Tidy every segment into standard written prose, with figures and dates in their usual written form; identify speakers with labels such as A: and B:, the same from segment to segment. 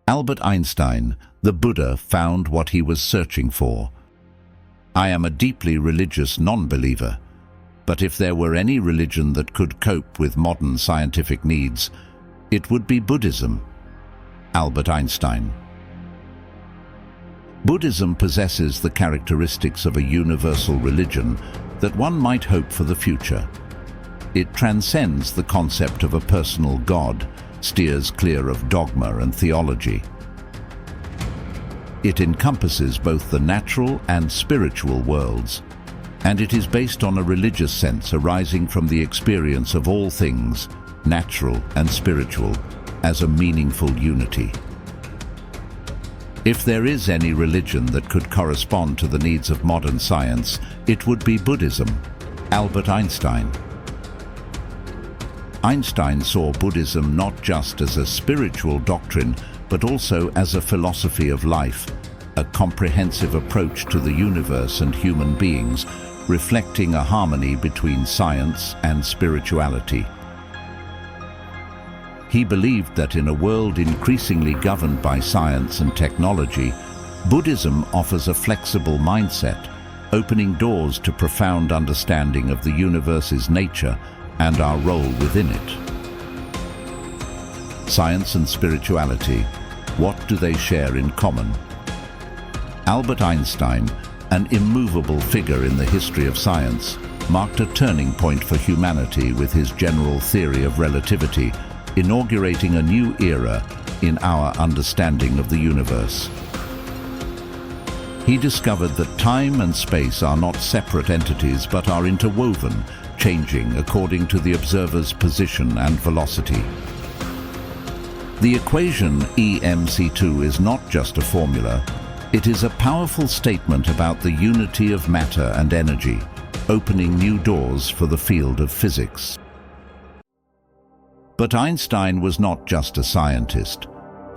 A: Albert Einstein, the Buddha, found what he was searching for. I am a deeply religious non-believer, but if there were any religion that could cope with modern scientific needs, it would be Buddhism. Albert Einstein. Buddhism possesses the characteristics of a universal religion that one might hope for the future. It transcends the concept of a personal God, steers clear of dogma and theology. It encompasses both the natural and spiritual worlds, and it is based on a religious sense arising from the experience of all things, natural and spiritual, as a meaningful unity. If there is any religion that could correspond to the needs of modern science, it would be Buddhism. Albert Einstein. Einstein saw Buddhism not just as a spiritual doctrine, but also as a philosophy of life, a comprehensive approach to the universe and human beings, reflecting a harmony between science and spirituality. He believed that in a world increasingly governed by science and technology, Buddhism offers a flexible mindset, opening doors to profound understanding of the universe's nature and our role within it. Science and spirituality, what do they share in common? Albert Einstein, an immovable figure in the history of science, marked a turning point for humanity with his general theory of relativity, inaugurating a new era in our understanding of the universe. He discovered that time and space are not separate entities but are interwoven, changing according to the observer's position and velocity. The equation EmC2 is not just a formula, it is a powerful statement about the unity of matter and energy, opening new doors for the field of physics. But Einstein was not just a scientist.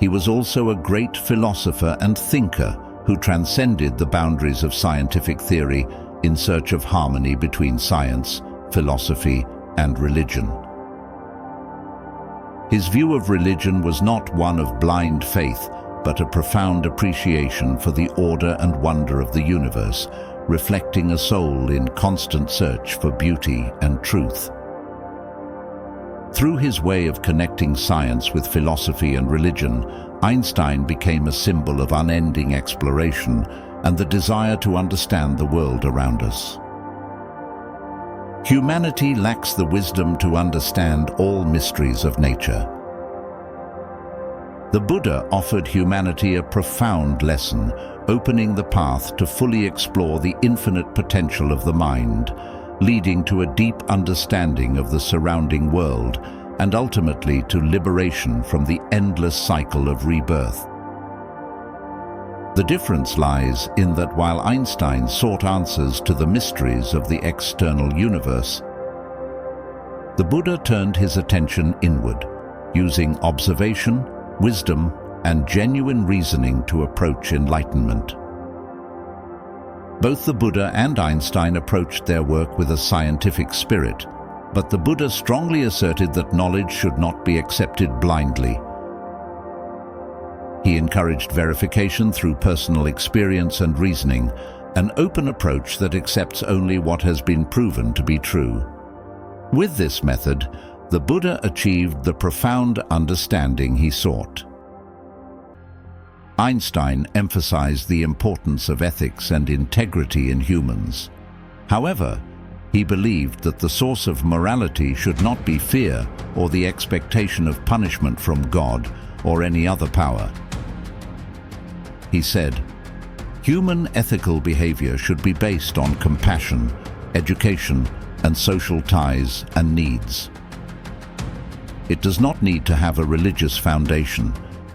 A: He was also a great philosopher and thinker who transcended the boundaries of scientific theory in search of harmony between science, philosophy, and religion. His view of religion was not one of blind faith, but a profound appreciation for the order and wonder of the universe, reflecting a soul in constant search for beauty and truth. Through his way of connecting science with philosophy and religion, Einstein became a symbol of unending exploration and the desire to understand the world around us. Humanity lacks the wisdom to understand all mysteries of nature. The Buddha offered humanity a profound lesson, opening the path to fully explore the infinite potential of the mind, leading to a deep understanding of the surrounding world and ultimately to liberation from the endless cycle of rebirth. The difference lies in that while Einstein sought answers to the mysteries of the external universe, the Buddha turned his attention inward, using observation, wisdom, and genuine reasoning to approach enlightenment. Both the Buddha and Einstein approached their work with a scientific spirit, but the Buddha strongly asserted that knowledge should not be accepted blindly. He encouraged verification through personal experience and reasoning, an open approach that accepts only what has been proven to be true. With this method, the Buddha achieved the profound understanding he sought. Einstein emphasized the importance of ethics and integrity in humans. However, he believed that the source of morality should not be fear or the expectation of punishment from God or any other power. He said, "Human ethical behavior should be based on compassion, education, and social ties and needs. It does not need to have a religious foundation.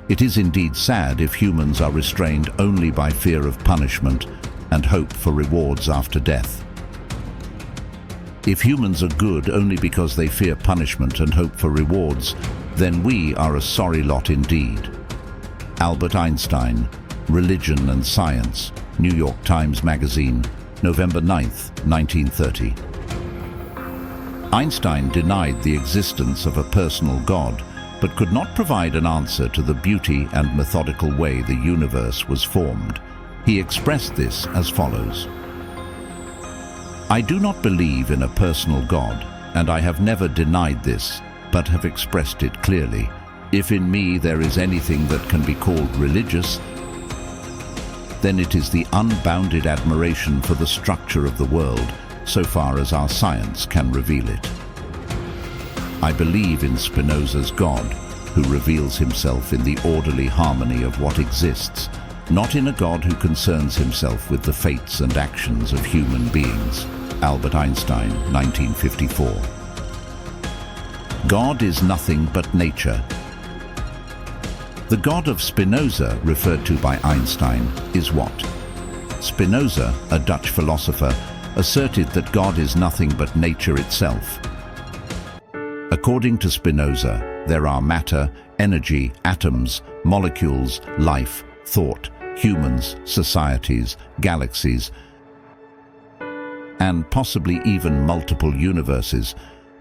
A: It is indeed sad if humans are restrained only by fear of punishment and hope for rewards after death. If humans are good only because they fear punishment and hope for rewards, then we are a sorry lot indeed." Albert Einstein, Religion and Science, New York Times Magazine, November 9, 1930. Einstein denied the existence of a personal God, but could not provide an answer to the beauty and methodical way the universe was formed. He expressed this as follows: "I do not believe in a personal God, and I have never denied this, but have expressed it clearly. If in me there is anything that can be called religious, then it is the unbounded admiration for the structure of the world, so far as our science can reveal it. I believe in Spinoza's God, who reveals himself in the orderly harmony of what exists, not in a God who concerns himself with the fates and actions of human beings." Albert Einstein, 1954. God is nothing but nature. The God of Spinoza, referred to by Einstein, is what? Spinoza, a Dutch philosopher, asserted that God is nothing but nature itself. According to Spinoza, there are matter, energy, atoms, molecules, life, thought, humans, societies, galaxies, and possibly even multiple universes,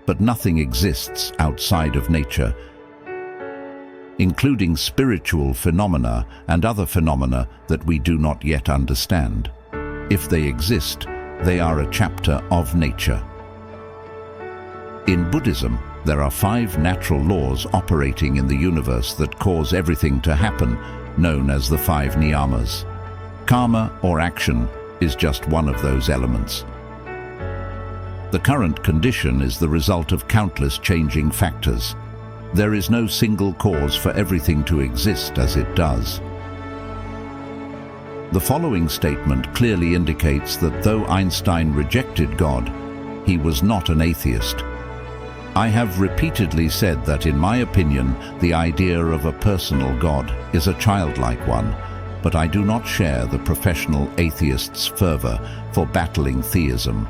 A: but nothing exists outside of nature, including spiritual phenomena and other phenomena that we do not yet understand. If they exist, they are a chapter of nature. In Buddhism, there are 5 natural laws operating in the universe that cause everything to happen, known as the 5 niyamas. Karma, or action, is just one of those elements. The current condition is the result of countless changing factors. There is no single cause for everything to exist as it does. The following statement clearly indicates that though Einstein rejected God, he was not an atheist. "I have repeatedly said that in my opinion, the idea of a personal God is a childlike one, but I do not share the professional atheist's fervor for battling theism,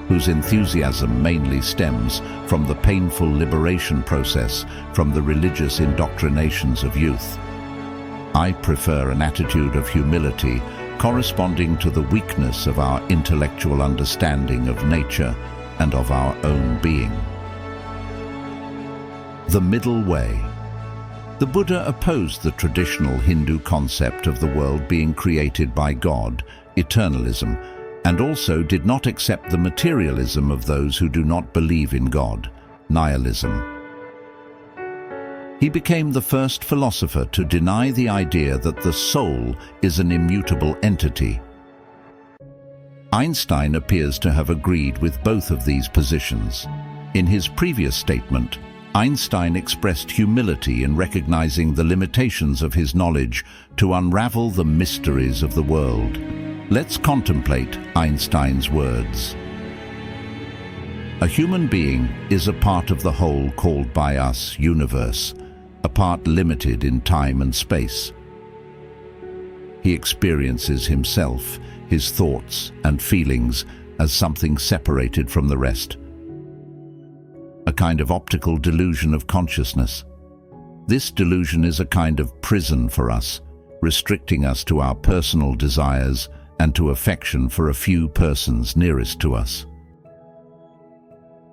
A: whose enthusiasm mainly stems from the painful liberation process from the religious indoctrinations of youth. I prefer an attitude of humility corresponding to the weakness of our intellectual understanding of nature and of our own being." The middle way. The Buddha opposed the traditional Hindu concept of the world being created by God, eternalism, and also did not accept the materialism of those who do not believe in God, nihilism. He became the first philosopher to deny the idea that the soul is an immutable entity. Einstein appears to have agreed with both of these positions. In his previous statement, Einstein expressed humility in recognizing the limitations of his knowledge to unravel the mysteries of the world. Let's contemplate Einstein's words. "A human being is a part of the whole called by us universe, a part limited in time and space. He experiences himself, his thoughts and feelings as something separated from the rest. A kind of optical delusion of consciousness. This delusion is a kind of prison for us, restricting us to our personal desires and to affection for a few persons nearest to us.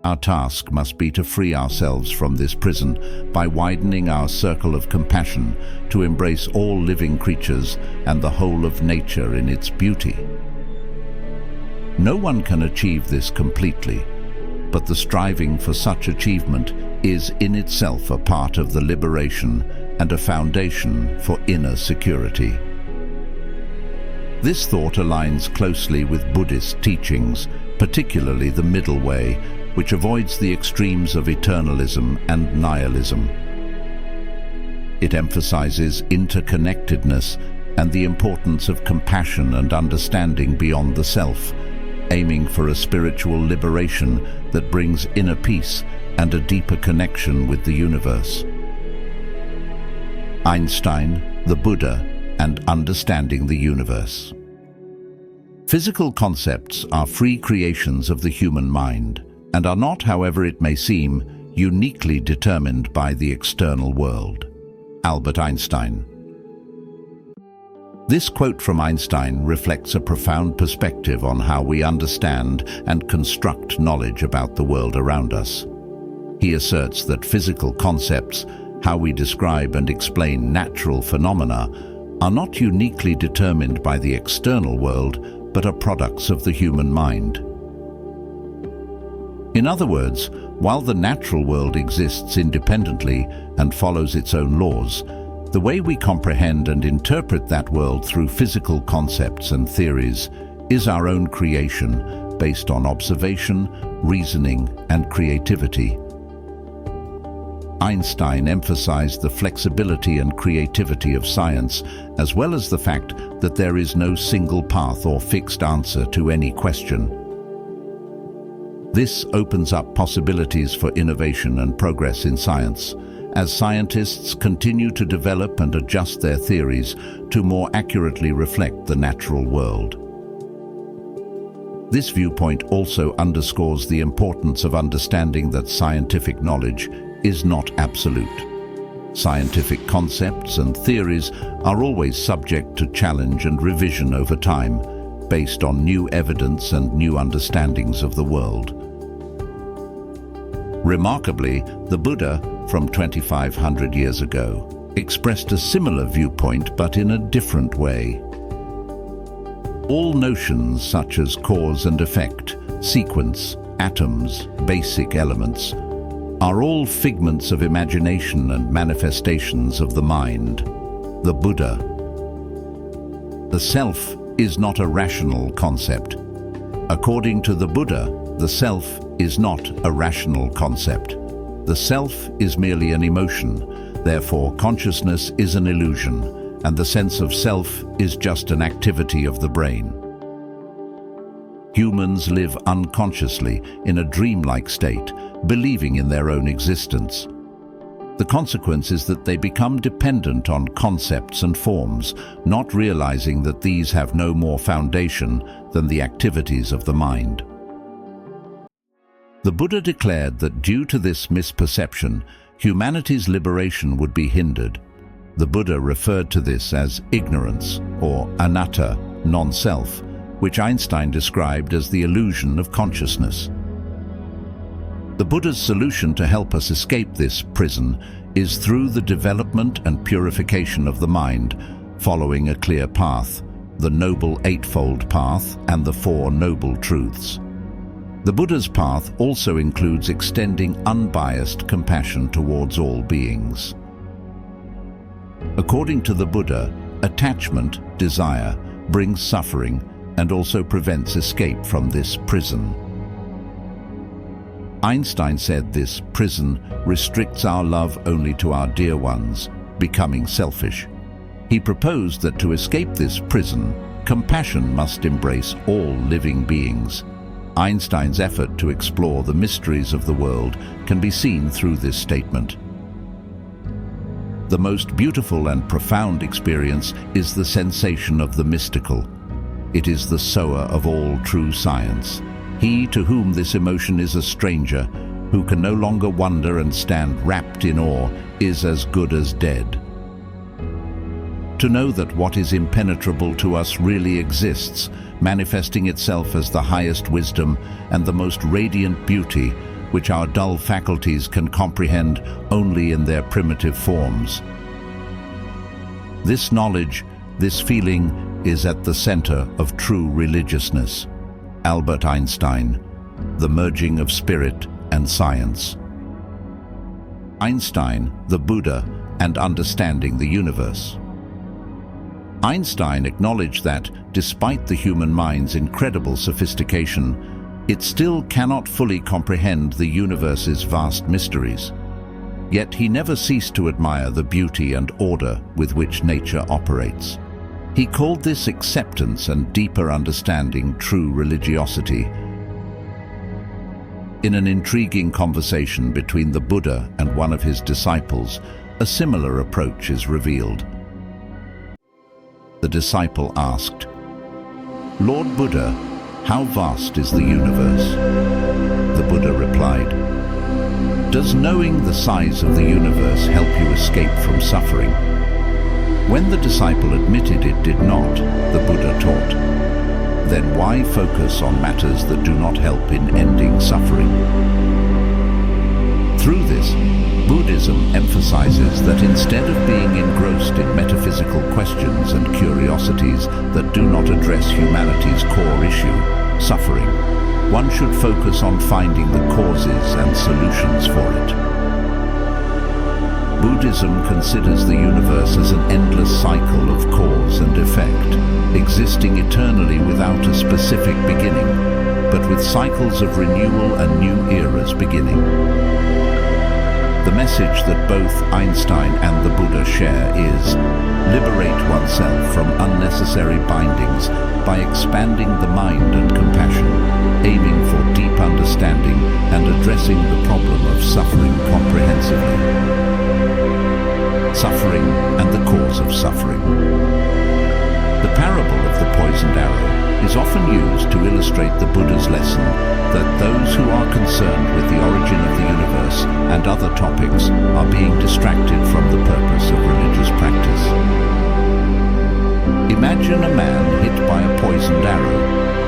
A: Our task must be to free ourselves from this prison by widening our circle of compassion to embrace all living creatures and the whole of nature in its beauty. No one can achieve this completely, but the striving for such achievement is in itself a part of the liberation and a foundation for inner security." This thought aligns closely with Buddhist teachings, particularly the middle way, which avoids the extremes of eternalism and nihilism. It emphasizes interconnectedness and the importance of compassion and understanding beyond the self, aiming for a spiritual liberation that brings inner peace and a deeper connection with the universe. Einstein, the Buddha, and understanding the universe. Physical concepts are free creations of the human mind and are not, however it may seem, uniquely determined by the external world. Albert Einstein. This quote from Einstein reflects a profound perspective on how we understand and construct knowledge about the world around us. He asserts that physical concepts, how we describe and explain natural phenomena, are not uniquely determined by the external world, but are products of the human mind. In other words, while the natural world exists independently and follows its own laws, the way we comprehend and interpret that world through physical concepts and theories is our own creation, based on observation, reasoning, and creativity. Einstein emphasized the flexibility and creativity of science, as well as the fact that there is no single path or fixed answer to any question. This opens up possibilities for innovation and progress in science, as scientists continue to develop and adjust their theories to more accurately reflect the natural world. This viewpoint also underscores the importance of understanding that scientific knowledge is not absolute. Scientific concepts and theories are always subject to challenge and revision over time, based on new evidence and new understandings of the world. Remarkably, the Buddha, from 2,500 years ago, expressed a similar viewpoint but in a different way. All notions such as cause and effect, sequence, atoms, basic elements, are all figments of imagination and manifestations of the mind, the Buddha. The self is not a rational concept. According to the Buddha, the self is not a rational concept. The self is merely an emotion, therefore consciousness is an illusion, and the sense of self is just an activity of the brain. Humans live unconsciously in a dreamlike state, believing in their own existence. The consequence is that they become dependent on concepts and forms, not realizing that these have no more foundation than the activities of the mind. The Buddha declared that due to this misperception, humanity's liberation would be hindered. The Buddha referred to this as ignorance, or anatta, non-self, which Einstein described as the illusion of consciousness. The Buddha's solution to help us escape this prison is through the development and purification of the mind, following a clear path, the Noble Eightfold Path and the Four Noble Truths. The Buddha's path also includes extending unbiased compassion towards all beings. According to the Buddha, attachment, desire, brings suffering and also prevents escape from this prison. Einstein said this prison restricts our love only to our dear ones, becoming selfish. He proposed that to escape this prison, compassion must embrace all living beings. Einstein's effort to explore the mysteries of the world can be seen through this statement. The most beautiful and profound experience is the sensation of the mystical. It is the sower of all true science. He to whom this emotion is a stranger, who can no longer wonder and stand wrapped in awe, is as good as dead. To know that what is impenetrable to us really exists, manifesting itself as the highest wisdom and the most radiant beauty, which our dull faculties can comprehend only in their primitive forms. This knowledge, this feeling, is at the center of true religiousness. Albert Einstein, The Merging of Spirit and Science. Einstein, the Buddha, and Understanding the Universe. Einstein acknowledged that, despite the human mind's incredible sophistication, it still cannot fully comprehend the universe's vast mysteries. Yet he never ceased to admire the beauty and order with which nature operates. He called this acceptance and deeper understanding true religiosity. In an intriguing conversation between the Buddha and one of his disciples, a similar approach is revealed. The disciple asked, "Lord Buddha, how vast is the universe?" The Buddha replied, "Does knowing the size of the universe help you escape from suffering?" When the disciple admitted it did not, the Buddha taught, "Then why focus on matters that do not help in ending suffering?" Through this, Buddhism emphasizes that instead of being engrossed in metaphysical questions and curiosities that do not address humanity's core issue, suffering, one should focus on finding the causes and solutions for it. Buddhism considers the universe as an endless cycle of cause and effect, existing eternally without a specific beginning, but with cycles of renewal and new eras beginning. The message that both Einstein and the Buddha share is, liberate oneself from unnecessary bindings by expanding the mind and compassion, aiming for deep understanding and addressing the problem of suffering comprehensively. Suffering and the cause of suffering. The parable of the poisoned arrow is often used to illustrate the Buddha's lesson that those who are concerned with the origin of the universe and other topics are being distracted from the purpose of religious practice. Imagine a man hit by a poisoned arrow,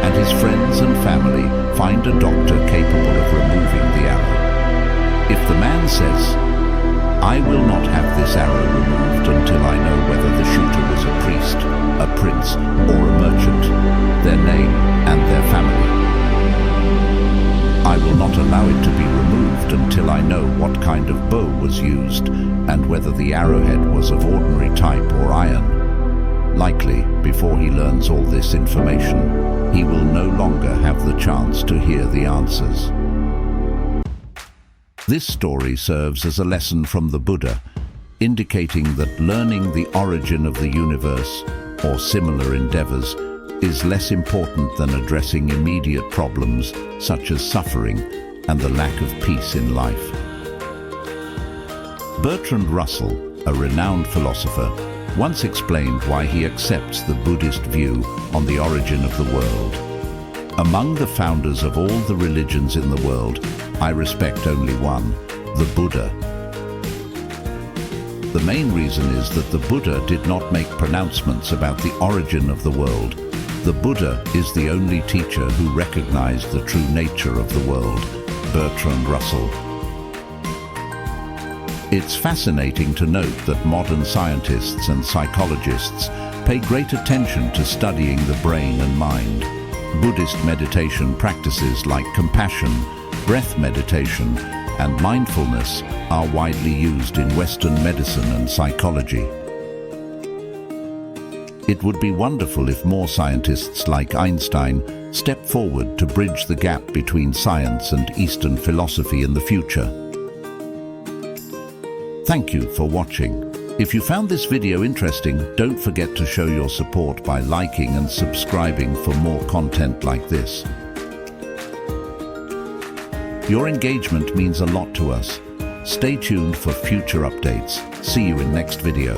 A: and his friends and family find a doctor capable of removing the arrow. If the man says, "I will not have this arrow removed until I know whether the shooter was a priest, a prince, or a merchant, their name and their family. I will not allow it to be removed until I know what kind of bow was used and whether the arrowhead was of ordinary type or iron." Likely, before he learns all this information, he will no longer have the chance to hear the answers. This story serves as a lesson from the Buddha, indicating that learning the origin of the universe, or similar endeavors, is less important than addressing immediate problems such as suffering and the lack of peace in life. Bertrand Russell, a renowned philosopher, once explained why he accepts the Buddhist view on the origin of the world. Among the founders of all the religions in the world, I respect only one, the Buddha. The main reason is that the Buddha did not make pronouncements about the origin of the world. The Buddha is the only teacher who recognized the true nature of the world. Bertrand Russell. It's fascinating to note that modern scientists and psychologists pay great attention to studying the brain and mind. Buddhist meditation practices like compassion, breath meditation, and mindfulness are widely used in Western medicine and psychology. It would be wonderful if more scientists like Einstein step forward to bridge the gap between science and Eastern philosophy in the future. Thank you for watching. If you found this video interesting, don't forget to show your support by liking and subscribing for more content like this. Your engagement means a lot to us. Stay tuned for future updates. See you in next video.